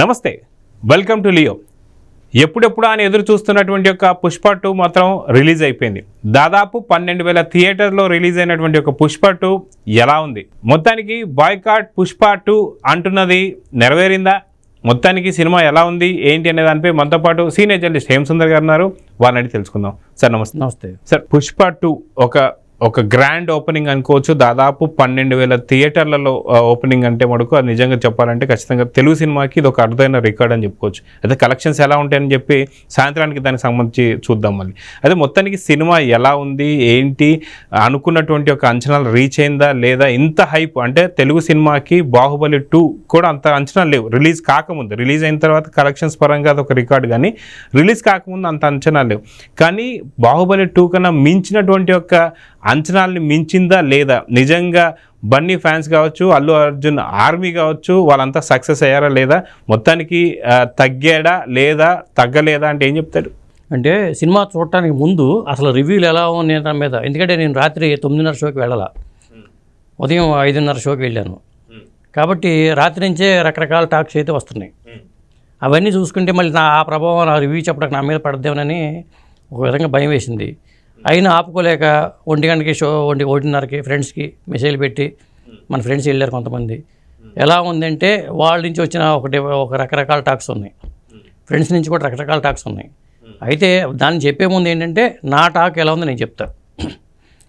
నమస్తే, welcome to Leo. ఎప్పుడెప్పుడు అని ఎదురు చూస్తున్నటువంటి యొక్క పుష్ప 2 మాత్రం రిలీజ్ అయిపోయింది. దాదాపు 12,000 థియేటర్లో రిలీజ్ అయినటువంటి ఒక పుష్ప 2 ఎలా ఉంది? మొత్తానికి బాయ్కాట్ పుష్ప 2 అంటున్నది నెరవేరిందా? మొత్తానికి సినిమా ఎలా ఉంది ఏంటి అనే దానిపై మనతో పాటు సీనియర్ జర్నలిస్ట్ హేమసుందర్ గారు ఉన్నారు. వారిని అడిగి తెలుసుకుందాం. సార్ నమస్తే. నమస్తే సార్, పుష్ప 2 ఒక గ్రాండ్ ఓపెనింగ్ అనుకోవచ్చు. దాదాపు 12,000 థియేటర్లలో ఓపెనింగ్ అంటే మటుకు అది నిజంగా చెప్పాలంటే ఖచ్చితంగా తెలుగు సినిమాకి ఇది ఒక అరుదైన రికార్డ్ అని చెప్పుకోవచ్చు. అయితే కలెక్షన్స్ ఎలా ఉంటాయని చెప్పి సాయంత్రానికి దానికి సంబంధించి చూద్దాం మళ్ళీ. అదే మొత్తానికి సినిమా ఎలా ఉంది ఏంటి, అనుకున్నటువంటి ఒక అంచనాలు రీచ్ అయిందా లేదా? ఇంత హైప్ అంటే తెలుగు సినిమాకి బాహుబలి 2 కూడా అంత అంచనాలు లేవు రిలీజ్ కాకముందు. రిలీజ్ అయిన తర్వాత కలెక్షన్స్ పరంగా అది ఒక రికార్డు, కానీ రిలీజ్ కాకముందు అంత అంచనాలు లేవు. కానీ బాహుబలి 2 కన్నా మించినటువంటి ఒక అంచనాల్ని మించిందా లేదా? నిజంగా బన్నీ ఫ్యాన్స్ కావచ్చు, అల్లు అర్జున్ ఆర్మీ కావచ్చు, వాళ్ళంతా సక్సెస్ అయ్యారా లేదా? మొత్తానికి తగ్గాడా లేదా తగ్గలేదా అంటే ఏం చెప్తాడు? అంటే సినిమా చూడటానికి ముందు అసలు రివ్యూలు ఎలా ఉన్నాయి దాని మీద, ఎందుకంటే నేను రాత్రి 9:30 షోకి వెళ్ళాల, ఉదయం 5:30 షోకి వెళ్ళాను. కాబట్టి రాత్రి నుంచే రకరకాల టాక్స్ అయితే వస్తున్నాయి. అవన్నీ చూసుకుంటే మళ్ళీ ఆ ప్రభావం నా రివ్యూ చెప్పడానికి నా మీద పడద్దేమని ఒక విధంగా భయం వేసింది. అయినా ఆపుకోలేక 1 గంటకి షో 1:30కి ఫ్రెండ్స్కి మెసేజ్ పెట్టి, మన ఫ్రెండ్స్ వెళ్ళారు కొంతమంది. ఎలా ఉందంటే వాళ్ళ నుంచి వచ్చిన ఒక రకరకాల టాక్స్ ఉన్నాయి, ఫ్రెండ్స్ నుంచి కూడా రకరకాల టాక్స్ ఉన్నాయి. అయితే దాన్ని చెప్పే ముందు ఏంటంటే నా టాక్ ఎలా ఉందో నేను చెప్తా.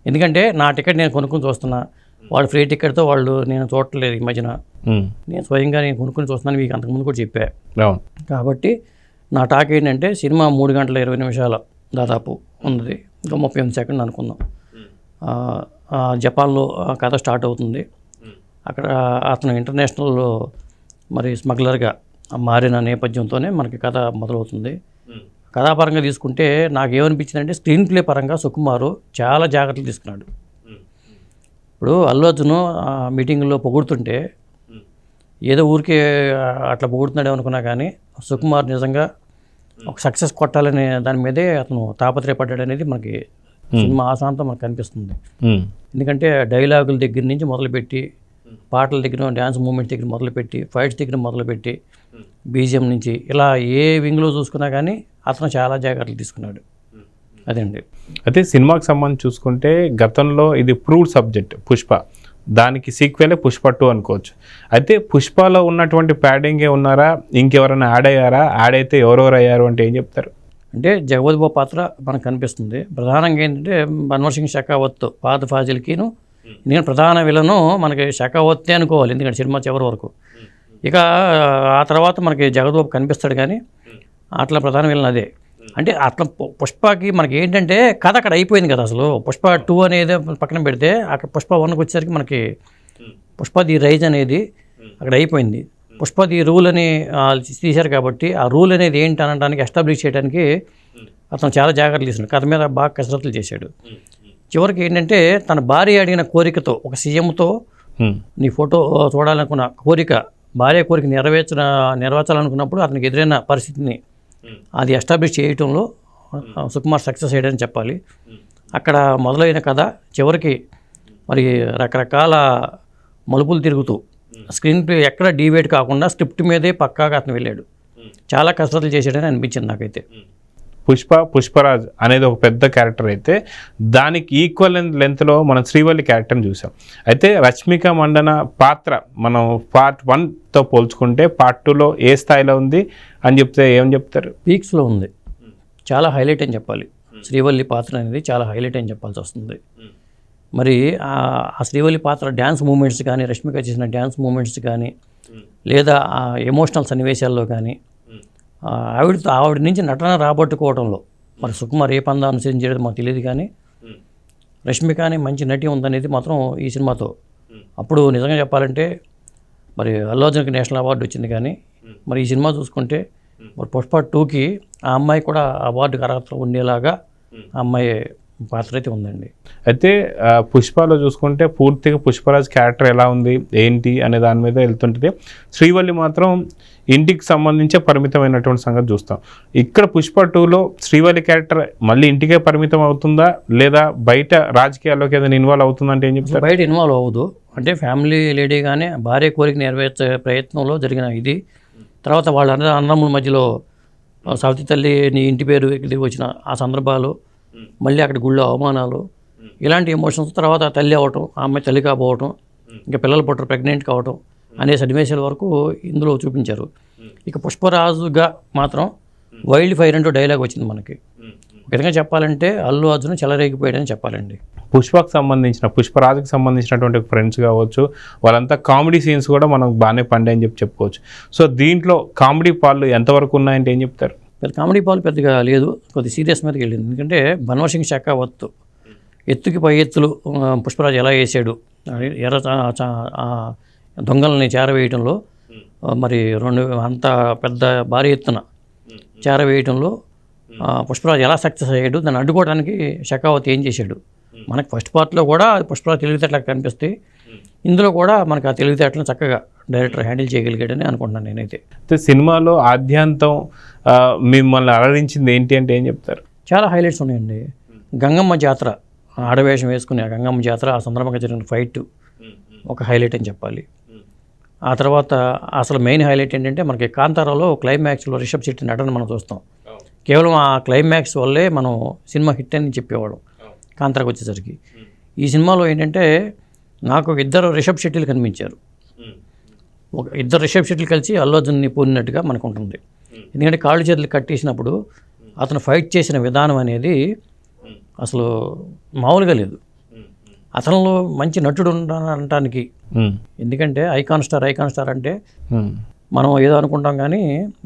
ఎందుకంటే నా టికెట్ నేను కొనుక్కొని చూస్తున్నా, వాళ్ళు ఫ్రీ టికెట్తో వాళ్ళు నేను చూడట్లేదు ఈ మధ్యన. నేను స్వయంగా నేను కొనుక్కొని చూస్తున్నాను, మీకు అంతకుముందు కూడా చెప్పా. కాబట్టి నా టాక్ ఏంటంటే సినిమా 3 గంటల 20 నిమిషాలు దాదాపు ఉంది, ఇంకా 38 సెకండ్లు అనుకుందాం. జపాన్లో కథ స్టార్ట్ అవుతుంది. అక్కడ అతను ఇంటర్నేషనల్ మరి స్మగ్లర్గా మారిన నేపథ్యంతోనే మనకి కథ మొదలవుతుంది. కథాపరంగా తీసుకుంటే నాకు ఏమనిపించిందంటే స్క్రీన్ ప్లే పరంగా సుకుమారు చాలా జాగ్రత్తలు తీసుకున్నాడు. ఇప్పుడు అల్లు అర్జున్ మీటింగ్లో పొగుడుతుంటే ఏదో ఊరికే అట్లా పొగుడుతున్నాడే అనుకున్నా, కానీ సుకుమార్ నిజంగా ఒక సక్సెస్ కొట్టాలనే దాని మీదే అతను తాపత్రయపడ్డాడు అనేది మనకి సినిమా ఆశాంతం మనకు కనిపిస్తుంది. ఎందుకంటే డైలాగుల దగ్గర నుంచి మొదలుపెట్టి, పాటల దగ్గర, డ్యాన్స్ మూమెంట్స్ దగ్గర మొదలుపెట్టి, ఫైట్స్ దగ్గర మొదలుపెట్టి, బీజిఎం నుంచి ఇలా ఏ వింగ్లో చూసుకున్నా కానీ అతను చాలా జాగ్రత్తలు తీసుకున్నాడు. అదండి. అయితే సినిమాకి సంబంధించి చూసుకుంటే గతంలో ఇది ప్రూవ్డ్ సబ్జెక్ట్ పుష్ప, దానికి సీక్వెలే పుష్ప 2 అనుకోవచ్చు. అయితే పుష్పలో ఉన్నటువంటి ప్యాడింగే ఉన్నారా, ఇంకెవరైనా యాడ్ అయ్యారా? యాడ్ అయితే ఎవరెవరు అయ్యారు అంటే ఏం చెప్తారు? అంటే జగపతి బాబు పాత్ర మనకు కనిపిస్తుంది. ప్రధానంగా ఏంటంటే మన్మోహన్ సింగ్ షెకావత్ పాత ఫాజిల్కిను, నేను ప్రధాన విలను మనకి షెకావత్తే అనుకోవాలి, ఎందుకంటే సినిమా చివరి వరకు. ఇక ఆ తర్వాత మనకి జగపతి బాబు కనిపిస్తాడు, కానీ అట్లా ప్రధాన విలన్ అదే. అంటే అట్లా పుష్పకి మనకి ఏంటంటే కథ అక్కడ అయిపోయింది కదా. అసలు పుష్ప 2 అనేది పక్కన పెడితే అక్కడ పుష్ప 1కి వచ్చేసరికి మనకి పుష్ప ది రైజ్ అనేది అక్కడ అయిపోయింది. పుష్ప ది రూల్ అని తీశారు, కాబట్టి ఆ రూల్ అనేది ఏంటి అనడానికి ఎస్టాబ్లిష్ చేయడానికి అతను చాలా జాగ్రత్తలు తీసుకున్నాడు. కథ మీద బాగా కసరత్తులు చేశాడు. చివరికి ఏంటంటే తన భార్య అడిగిన కోరికతో, ఒక సీఎంతో నీ ఫోటో చూడాలనుకున్న కోరిక, భార్య కోరిక నెరవేర్చాలనుకున్నప్పుడు అతనికి ఎదురైన పరిస్థితిని అది ఎస్టాబ్లిష్ చేయటంలో సుకుమార్ సక్సెస్ అయ్యాడని చెప్పాలి. అక్కడ మొదలైన కథ చివరికి మరి రకరకాల మలుపులు తిరుగుతూ స్క్రీన్ ప్లే ఎక్కడ డీవేట్ కాకుండా స్క్రిప్ట్ మీదే పక్కాగా అతను వెళ్ళాడు. చాలా కసరత్తులు చేశాడని అనిపించింది నాకైతే. పుష్పరాజ్ అనేది ఒక పెద్ద క్యారెక్టర్ అయితే దానికి ఈక్వల్ లెంత్లో మనం శ్రీవల్లి క్యారెక్టర్ని చూసాం. అయితే రష్మిక మండన పాత్ర మనం పార్ట్ 1తో పోల్చుకుంటే పార్ట్ 2లో ఏ స్థాయిలో ఉంది అని చెప్తే ఏం చెప్తారు? పీక్స్లో ఉంది, చాలా హైలైట్ అని చెప్పాలి. శ్రీవల్లి పాత్ర అనేది చాలా హైలైట్ అని చెప్పాల్సి వస్తుంది. మరి ఆ శ్రీవల్లి పాత్ర డ్యాన్స్ మూమెంట్స్ కానీ, రష్మిక చేసిన డ్యాన్స్ మూమెంట్స్ కానీ, లేదా ఆ ఎమోషనల్ సన్నివేశాల్లో కానీ, ఆవిడ నుంచి నటన రాబట్టుకోవడంలో మరి సుకుమార్ ఏ పందా అనుసరించేది మాకు తెలియదు, కానీ రష్మిక అనే మంచి నటి ఉందనేది మాత్రం ఈ సినిమాతో. అప్పుడు నిజంగా చెప్పాలంటే మరి అల్లు అర్జున్కి నేషనల్ అవార్డు వచ్చింది, కానీ మరి ఈ సినిమా చూసుకుంటే మరి పుష్ప 2కి ఆ అమ్మాయి కూడా అవార్డుకి అర్హత ఉండేలాగా ఆ అమ్మాయి పాత్ర అయితే ఉందండి. అయితే పుష్పలో చూసుకుంటే పూర్తిగా పుష్పరాజ్ క్యారెక్టర్ ఎలా ఉంది ఏంటి అనే దాని మీద వెళ్తుంటుంది. శ్రీవల్లి మాత్రం ఇంటికి సంబంధించే పరిమితమైనటువంటి సంగతి చూస్తాం. ఇక్కడ పుష్ప 2లో శ్రీవల్లి క్యారెక్టర్ మళ్ళీ ఇంటికే పరిమితం అవుతుందా, లేదా బయట రాజకీయాల్లోకి ఏదైనా ఇన్వాల్వ్ అవుతుందంటే ఏం చెప్తారు? బయట ఇన్వాల్వ్ అవ్వదు. అంటే ఫ్యామిలీ లేడీగానే భార్య కోరిక నెరవేర్చే ప్రయత్నంలో జరిగిన ఇది తర్వాత వాళ్ళ అన్నదమ్ముల మధ్యలో సవతి తల్లి నీ ఇంటి పేరు వచ్చిన ఆ సందర్భాలు, మళ్ళీ అక్కడ గుళ్ళో అవమానాలు, ఇలాంటి ఎమోషన్స్, తర్వాత తల్లి అవ్వటం, ఆ అమ్మాయి తల్లి కాబోవటం, ఇంకా పిల్లలు పుట్టరు, ప్రెగ్నెంట్ కావటం అనే సన్నివేశాల వరకు ఇందులో చూపించారు. ఇక పుష్పరాజుగా మాత్రం వైల్డ్ ఫైర్ అంటూ డైలాగ్ వచ్చింది మనకి. ఒక విధంగా చెప్పాలంటే అల్లు అర్జున్ చెలరేగిపోయాడని చెప్పాలండి. పుష్పకు సంబంధించిన, పుష్పరాజుకి సంబంధించినటువంటి ఫ్రెండ్స్ కావచ్చు, వాళ్ళంతా కామెడీ సీన్స్ కూడా మనకు బాగానే పండే అని చెప్పుకోవచ్చు. సో దీంట్లో కామెడీ పాళ్ళు ఎంతవరకు ఉన్నాయంటే ఏం చెప్తారు? పెద్ద కామెడీ పాలు పెద్దగా లేదు, కొద్ది సీరియస్ మీదకి వెళ్ళింది. ఎందుకంటే బన్వర్ సింగ్ షెకావత్ ఎత్తుకి పై ఎత్తులు పుష్పరాజు ఎలా వేసాడు, ఎర్ర దొంగలని చేరవేయటంలో, మరి అంత పెద్ద భారీ ఎత్తున చేరవేయటంలో పుష్పరాజు ఎలా సక్సెస్ అయ్యాడు, దాన్ని అడ్డుకోవడానికి షెకావత్ ఏం చేశాడు. మనకి ఫస్ట్ పార్ట్లో కూడా పుష్పరాజు తెలివితేటలకు కనిపిస్తాయి, ఇందులో కూడా మనకు ఆ తెలివితేటలను చక్కగా డైరెక్టర్ హ్యాండిల్ చేయగలిగాడని అనుకుంటున్నాను నేనైతే. సినిమాలో ఆద్యాంతం మిమ్మల్ని అలరించింది ఏంటి అంటే ఏం చెప్తారు? చాలా హైలైట్స్ ఉన్నాయండి. గంగమ్మ జాతర, ఆడవేషం వేసుకుని ఆ గంగమ్మ జాతర, ఆ సందర్భంగా జరిగిన ఫైట్ ఒక హైలైట్ అని చెప్పాలి. ఆ తర్వాత అసలు మెయిన్ హైలైట్ ఏంటంటే మనకి కాంతారాలో క్లైమాక్స్లో రిషబ్ శెట్టి నటన మనం చూస్తాం. కేవలం ఆ క్లైమాక్స్ వల్లే మనం సినిమా హిట్ అని చెప్పేవాళ్ళం కాంతారాకు వచ్చేసరికి. ఈ సినిమాలో ఏంటంటే నాకు ఇద్దరు రిషబ్ శెట్టిలు కనిపించారు. ఇద్దరు రిషబ్ శెట్టిలు కలిసి అల్లు అర్జున్ని పూనినట్టుగా మనకు ఉంటుంది. ఎందుకంటే కాళ్ళు చేతులు కట్టేసినప్పుడు అతను ఫైట్ చేసిన విధానం అనేది అసలు మామూలుగా లేదు. అతనిలో మంచి నటుడు అనటానికి, ఎందుకంటే ఐకాన్ స్టార్ అంటే మనం ఏదో అనుకుంటాం, కానీ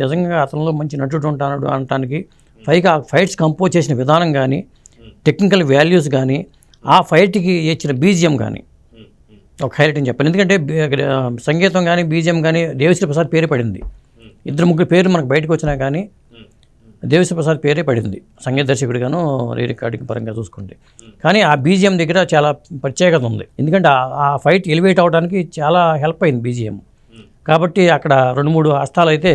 నిజంగా అతనిలో మంచి నటుడు ఉంటాడు అనటానికి పైగా ఆ ఫైట్స్ కంపోజ్ చేసిన విధానం కానీ, టెక్నికల్ వాల్యూస్ కానీ, ఆ ఫైట్కి ఇచ్చిన బీజిఎం కానీ ఒక హైలైట్ అని చెప్పాలి. ఎందుకంటే సంగీతం కానీ బీజిఎం కానీ దేవిశ్రీ ప్రసాద్ పేరే పడింది. ఇద్దరు ముగ్గురు పేర్లు మనకు బయటకు వచ్చినా కానీ దేవిశ్రీ ప్రసాద్ పేరే పడింది సంగీత దర్శకుడిగాను, రికార్డింగ్ పరంగా చూసుకుంటే. కానీ ఆ బీజిఎం దగ్గర చాలా ప్రత్యేకత ఉంది. ఎందుకంటే ఆ ఫైట్ ఎలివేట్ అవడానికి చాలా హెల్ప్ అయింది బీజిఎం. కాబట్టి అక్కడ 2-3 హస్తాలు అయితే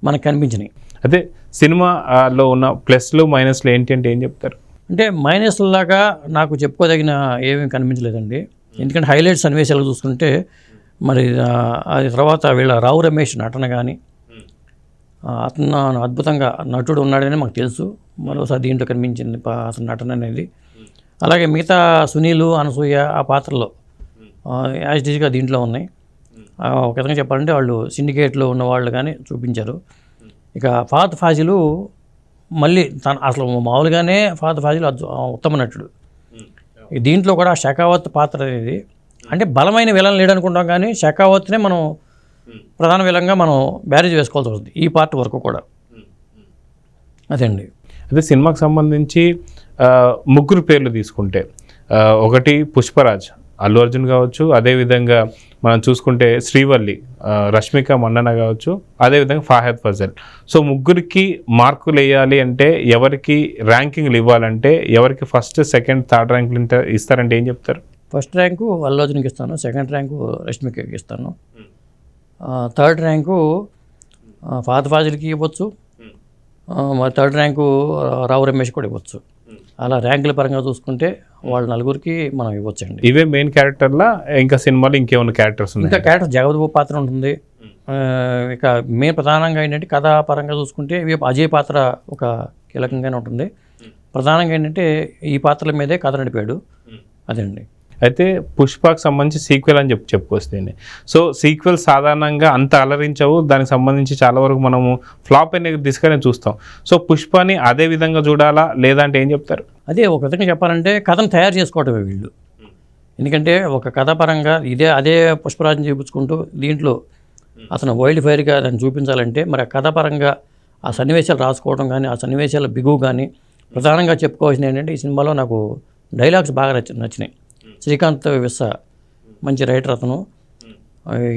మనకు కనిపించినాయి. అదే సినిమాలో ఉన్న ప్లస్లు మైనస్లు ఏంటి అంటే ఏం చెప్తారు? అంటే మైనస్లాగా నాకు చెప్పుకోదగిన ఏమీ కనిపించలేదండి. ఎందుకంటే హైలైట్స్ సన్నివేశాలు చూసుకుంటే మరి అది తర్వాత వీళ్ళ రావు రమేష్ నటన కానీ, అతను అద్భుతంగా నటుడు ఉన్నాడని మాకు తెలుసు, మరోసారి దీంట్లో కనిపించింది అతని నటన అనేది. అలాగే మిగతా సునీలు, అనసూయ ఆ పాత్రలో యాజ్ డీజ్గా దీంట్లో ఉన్నాయి. ఒక విధంగా చెప్పాలంటే వాళ్ళు సిండికేట్లో ఉన్న వాళ్ళు కానీ చూపించారు. ఇక ఫహద్ ఫాజిల్ మళ్ళీ అసలు మామూలుగానే ఫహద్ ఫాజిల్ ఉత్తమ నటుడు. దీంట్లో కూడా షెకావత్ పాత్ర అనేది అంటే బలమైన విలన్ లేడనుకుంటాం, కానీ షెకావత్నే మనం ప్రధాన విలంగా మనం బ్యారేజ్ వేసుకోవాల్సి వస్తుంది ఈ పార్ట్ వరకు కూడా. అదండి. అదే సినిమాకి సంబంధించి ముగ్గురు పేర్లు తీసుకుంటే, ఒకటి పుష్పరాజ్, అల్లు అర్జున్ కావచ్చు, అదేవిధంగా మనం చూసుకుంటే శ్రీవల్లి, రష్మిక మండన కావచ్చు, అదేవిధంగా ఫహద్ ఫాజిల్. సో ముగ్గురికి మార్కులు వేయాలి అంటే, ఎవరికి ర్యాంకింగ్లు ఇవ్వాలంటే ఎవరికి ఫస్ట్, సెకండ్, థర్డ్ ర్యాంకులు ఇస్తారంటే ఏం చెప్తారు? ఫస్ట్ ర్యాంకు అల్లు అర్జున్కి ఇస్తాను, సెకండ్ ర్యాంకు రష్మికకి ఇస్తాను, థర్డ్ ర్యాంకు ఫహద్ ఫాజిల్కి ఇవ్వచ్చు, మరి థర్డ్ ర్యాంకు రావు రమేష్ కూడా ఇవ్వచ్చు. అలా ర్యాంకుల పరంగా చూసుకుంటే వాళ్ళ నలుగురికి మనం ఇవ్వచ్చండి. ఇవే మెయిన్ క్యారెక్టర్లా ఇంకా సినిమాలో ఇంకేమైనా క్యారెక్టర్స్ ఉన్నాయి? ఇంకా క్యారెక్టర్ జగద్బాబు పాత్ర ఉంటుంది. ఇక మెయిన్ ప్రధానంగా ఏంటంటే కథాపరంగా చూసుకుంటే అజయ్ పాత్ర ఒక కీలకంగానే ఉంటుంది. ప్రధానంగా ఏంటంటే ఈ పాత్రల మీదే కథ నడిపాడు. అదండి. అయితే పుష్పకు సంబంధించి సీక్వెల్ అని చెప్పుకొస్తుంది. సో సీక్వెల్ సాధారణంగా అంత అలరించవు, దానికి సంబంధించి చాలా వరకు మనము ఫ్లాప్ అనే దిశగానే చూస్తాం. సో పుష్పని అదే విధంగా చూడాలా లేదంటే ఏం చెప్తారు? అదే ఒక విధంగా చెప్పాలంటే కథను తయారు చేసుకోవటమే వీళ్ళు. ఎందుకంటే ఒక కథాపరంగా అదే పుష్పరాజుని చూపించుకుంటూ దీంట్లో అతను వైల్డ్ ఫైర్గా దాన్ని చూపించాలంటే మరి ఆ కథాపరంగా ఆ సన్నివేశాలు రాసుకోవడం కానీ, ఆ సన్నివేశాల బిగువు కానీ, ప్రధానంగా చెప్పుకోవాల్సింది ఏంటంటే ఈ సినిమాలో నాకు డైలాగ్స్ బాగా నచ్చినాయి. శ్రీకాంత్ విస్స మంచి రైటర్ అతను.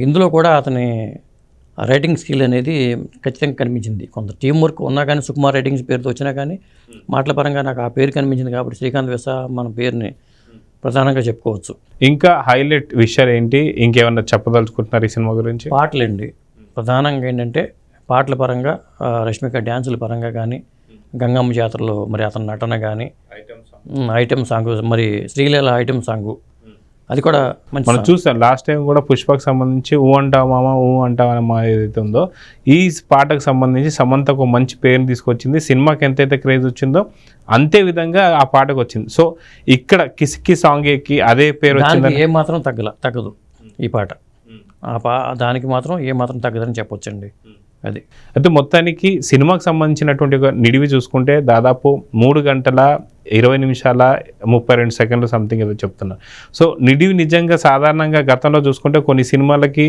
ఇందులో కూడా అతని రైటింగ్ స్కిల్ అనేది ఖచ్చితంగా కనిపించింది. కొంత టీం వర్క్ ఉన్నా కానీ సుకుమార్ రైటింగ్స్ పేరుతో వచ్చినా కానీ మాటల పరంగా నాకు ఆ పేరు కనిపించింది. కాబట్టి శ్రీకాంత్ విస్స మన పేరుని ప్రధానంగా చెప్పుకోవచ్చు. ఇంకా హైలైట్ విషయాలు ఏంటి, ఇంకేమన్నా చెప్పదలుచుకుంటున్నారు ఈ సినిమా గురించి? పాటలండి. ప్రధానంగా ఏంటంటే పాటల పరంగా రష్మిక డ్యాన్సుల పరంగా కానీ, గంగమ్మ జాతరలో మరి అతని నటన కానీ, ఐటమ్ సాంగ్, మరి శ్రీలీల ఐటమ్ సాంగు, అది కూడా మంచి మనం చూసాం లాస్ట్ టైం కూడా పుష్పకు సంబంధించి ఊ అంటావా మామ ఊ అంటావా అనే ఏదైతే ఉందో ఈ పాటకు సంబంధించి సమంతకు మంచి పేరుని తీసుకొచ్చింది. సినిమాకి ఎంతైతే క్రేజ్ వచ్చిందో అంతే విధంగా ఆ పాటకు వచ్చింది. సో ఇక్కడ కిసిక్కి సాంగ్కి అదే పేరు వచ్చింది, ఏమాత్రం తగ్గదు ఈ పాట. దానికి మాత్రం ఏమాత్రం తగ్గదని చెప్పొచ్చండి. అది అయితే మొత్తానికి సినిమాకి సంబంధించినటువంటి ఒక నిడివి చూసుకుంటే దాదాపు 3 గంటల 20 నిమిషాల 32 సెకండ్లు సంథింగ్ ఏదో చెప్తున్నారు. సో నిడివి నిజంగా సాధారణంగా గతంలో చూసుకుంటే కొన్ని సినిమాలకి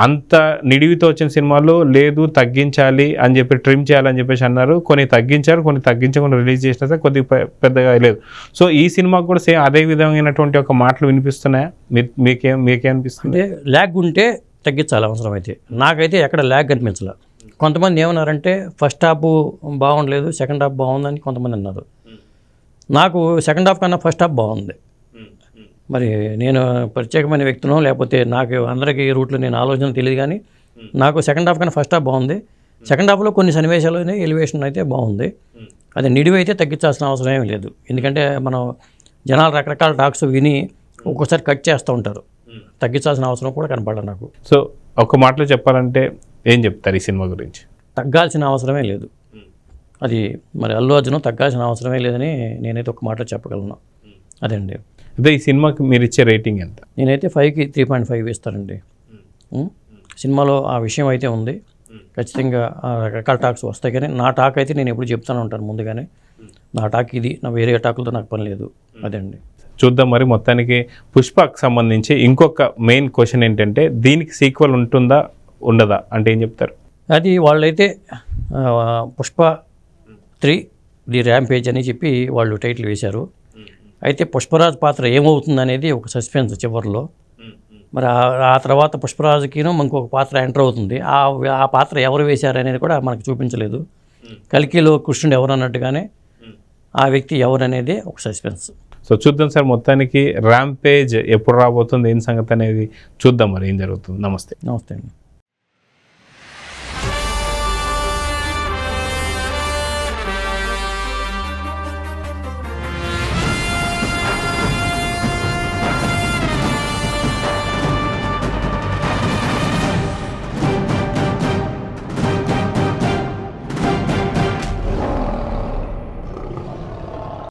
అంత నిడివితో వచ్చిన సినిమాలు లేదు తగ్గించాలి అని చెప్పి ట్రిమ్ చేయాలని చెప్పేసి అన్నారు. కొన్ని తగ్గించారు, కొన్ని తగ్గించకుండా రిలీజ్ చేసినా సరే కొద్దిగా పెద్దగా లేదు. సో ఈ సినిమాకు కూడా సేమ్ అదే విధమైనటువంటి ఒక మాటలు వినిపిస్తున్నాయా? మీకేమనిపిస్తుంది? అంటే ల్యాగ్ ఉంటే తగ్గించాలి అవసరం అయితే. నాకైతే ఎక్కడ ల్యాగ్ కనిపించాల. కొంతమంది ఏమన్నారంటే ఫస్ట్ హాఫ్ బాగుండలేదు, సెకండ్ హాఫ్ బాగుందని కొంతమంది అన్నారు. నాకు సెకండ్ హాఫ్ కన్నా ఫస్ట్ హాఫ్ బాగుంది. మరి నేను ప్రత్యేకమైన వ్యక్తినో లేకపోతే నాకు అందరికీ రూట్లో నేను ఆలోచన తెలియదు, కానీ నాకు సెకండ్ హాఫ్ కన్నా ఫస్ట్ హాఫ్ బాగుంది. సెకండ్ హాఫ్లో కొన్ని సన్నివేశాలు ఎలివేషన్ అయితే బాగుంది. అది నిడివి అయితే తగ్గించాల్సిన అవసరం ఏమీ లేదు. ఎందుకంటే మనం జనాలు రకరకాల టాక్స్ విని ఒక్కోసారి కట్ చేస్తూ ఉంటారు. తగ్గించాల్సిన అవసరం కూడా కనపడదు నాకు. సో ఒక మాటలో చెప్పాలంటే ఏం చెప్తారు ఈ సినిమా గురించి? తగ్గాల్సిన అవసరమే లేదు. అది మరి అల్లు అర్జున్ తగ్గాల్సిన అవసరమే లేదని నేనైతే ఒక మాటలో చెప్పగలను. అదండి. అదే ఈ సినిమాకి మీరు ఇచ్చే రేటింగ్ ఎంత? నేనైతే 5కి 3.5 ఇస్తానండి. సినిమాలో ఆ విషయం అయితే ఉంది. ఖచ్చితంగా రకరకాల టాక్స్ వస్తాయి, కానీ నా టాక్ అయితే నేను ఎప్పుడు చెప్తాను ఉంటాను ముందుగానే. నా టాక్ ఇది, నా వేరే టాకులతో నాకు పని లేదు. అదండి. చూద్దాం. మరి మొత్తానికి పుష్పకు సంబంధించి ఇంకొక మెయిన్ క్వశ్చన్ ఏంటంటే దీనికి సీక్వెల్ ఉంటుందా ఉండదా అంటే ఏం చెప్తారు? అది వాళ్ళైతే పుష్ప 3 ది ర్యాంపేజ్ అని చెప్పి వాళ్ళు టైటిల్ వేశారు. అయితే పుష్పరాజ్ పాత్ర ఏమవుతుంది అనేది ఒక సస్పెన్స్ చివరిలో. మరి ఆ తర్వాత పుష్పరాజుకిను ఇంకొక పాత్ర ఎంటర్ అవుతుంది. ఆ పాత్ర ఎవరు వేశారు అనేది కూడా మనకు చూపించలేదు. కల్కిలో కృష్ణుడు ఎవరు అన్నట్టుగానే ఆ వ్యక్తి ఎవరు అనేది ఒక సస్పెన్స్. సో చూద్దాం సార్. మొత్తానికి ర్యాంపేజ్ ఎప్పుడు రాబోతుంది, ఏం సంగతి అనేది చూద్దాం. మరి ఏం జరుగుతుంది. నమస్తే. నమస్తే అండి.